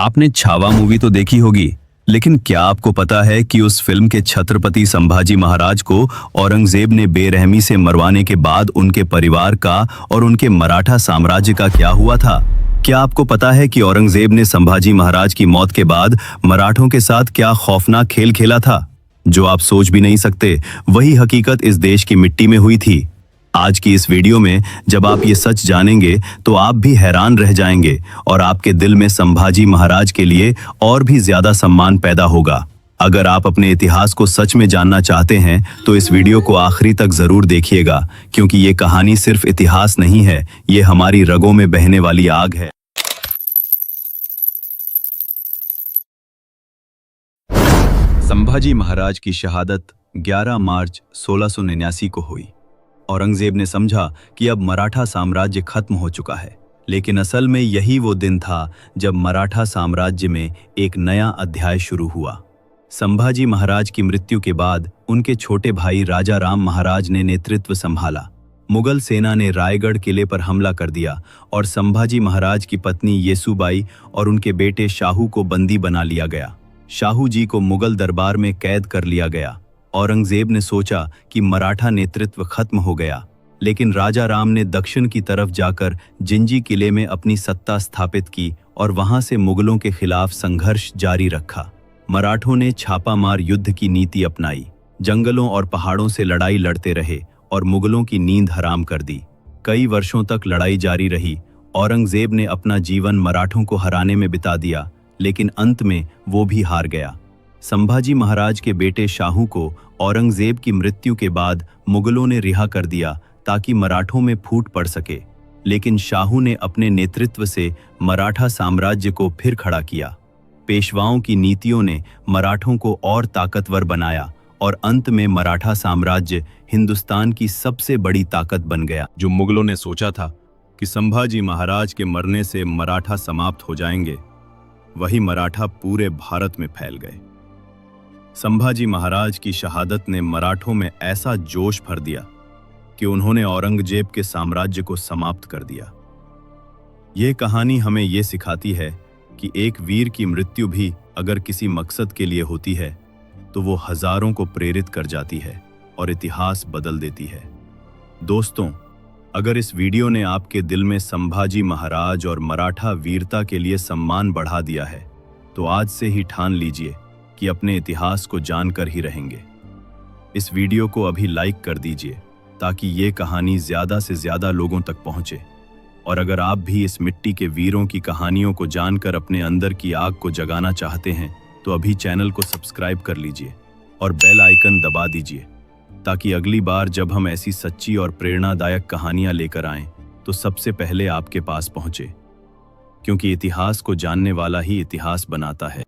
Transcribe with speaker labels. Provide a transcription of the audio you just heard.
Speaker 1: आपने छावा मूवी तो देखी होगी, लेकिन क्या आपको पता है कि उस फिल्म के छत्रपति संभाजी महाराज को औरंगजेब ने बेरहमी से मरवाने के बाद उनके परिवार का और उनके मराठा साम्राज्य का क्या हुआ था? क्या आपको पता है कि औरंगजेब ने संभाजी महाराज की मौत के बाद मराठों के साथ क्या खौफनाक खेल खेला था? जो आप सोच भी नहीं सकते, वही हकीकत इस देश की मिट्टी में हुई थी। आज की इस वीडियो में जब आप ये सच जानेंगे तो आप भी हैरान रह जाएंगे और आपके दिल में संभाजी महाराज के लिए और भी ज्यादा सम्मान पैदा होगा। अगर आप अपने इतिहास को सच में जानना चाहते हैं तो इस वीडियो को आखिरी तक जरूर देखिएगा, क्योंकि ये कहानी सिर्फ इतिहास नहीं है, ये हमारी रगों में बहने वाली आग है। संभाजी महाराज की शहादत 11 मार्च 1679 को हुई। औरंगजेब ने समझा कि अब मराठा साम्राज्य खत्म हो चुका है, लेकिन असल में यही वो दिन था जब मराठा साम्राज्य में एक नया अध्याय शुरू हुआ। संभाजी महाराज की मृत्यु के बाद उनके छोटे भाई राजा राम महाराज ने नेतृत्व संभाला। मुगल सेना ने रायगढ़ किले पर हमला कर दिया और संभाजी महाराज की पत्नी येसुबाई और उनके बेटे शाहू को बंदी बना लिया गया। शाहू जी को मुगल दरबार में कैद कर लिया गया। औरंगजेब ने सोचा कि मराठा नेतृत्व खत्म हो गया, लेकिन राजा राम ने दक्षिण की तरफ जाकर जिंजी किले में अपनी सत्ता स्थापित की और वहां से मुगलों के खिलाफ संघर्ष जारी रखा। मराठों ने छापामार युद्ध की नीति अपनाई, जंगलों और पहाड़ों से लड़ाई लड़ते रहे और मुगलों की नींद हराम कर दी। कई वर्षों तक लड़ाई जारी रही। औरंगजेब ने अपना जीवन मराठों को हराने में बिता दिया, लेकिन अंत में वो भी हार गया। संभाजी महाराज के बेटे शाहू को औरंगजेब की मृत्यु के बाद मुगलों ने रिहा कर दिया ताकि मराठों में फूट पड़ सके, लेकिन शाहू ने अपने नेतृत्व से मराठा साम्राज्य को फिर खड़ा किया। पेशवाओं की नीतियों ने मराठों को और ताकतवर बनाया और अंत में मराठा साम्राज्य हिंदुस्तान की सबसे बड़ी ताकत बन गया। जो मुगलों ने सोचा था कि संभाजी महाराज के मरने से मराठा समाप्त हो जाएंगे, वही मराठा पूरे भारत में फैल गए। संभाजी महाराज की शहादत ने मराठों में ऐसा जोश भर दिया कि उन्होंने औरंगजेब के साम्राज्य को समाप्त कर दिया। ये कहानी हमें ये सिखाती है कि एक वीर की मृत्यु भी अगर किसी मकसद के लिए होती है तो वो हजारों को प्रेरित कर जाती है और इतिहास बदल देती है। दोस्तों, अगर इस वीडियो ने आपके दिल में संभाजी महाराज और मराठा वीरता के लिए सम्मान बढ़ा दिया है, तो आज से ही ठान लीजिए कि अपने इतिहास को जानकर ही रहेंगे। इस वीडियो को अभी लाइक कर दीजिए ताकि ये कहानी ज्यादा से ज्यादा लोगों तक पहुंचे। और अगर आप भी इस मिट्टी के वीरों की कहानियों को जानकर अपने अंदर की आग को जगाना चाहते हैं, तो अभी चैनल को सब्सक्राइब कर लीजिए और बेल आइकन दबा दीजिए, ताकि अगली बार जब हम ऐसी सच्ची और प्रेरणादायक कहानियां लेकर आएं तो सबसे पहले आपके पास पहुंचे, क्योंकि इतिहास को जानने वाला ही इतिहास बनाता है।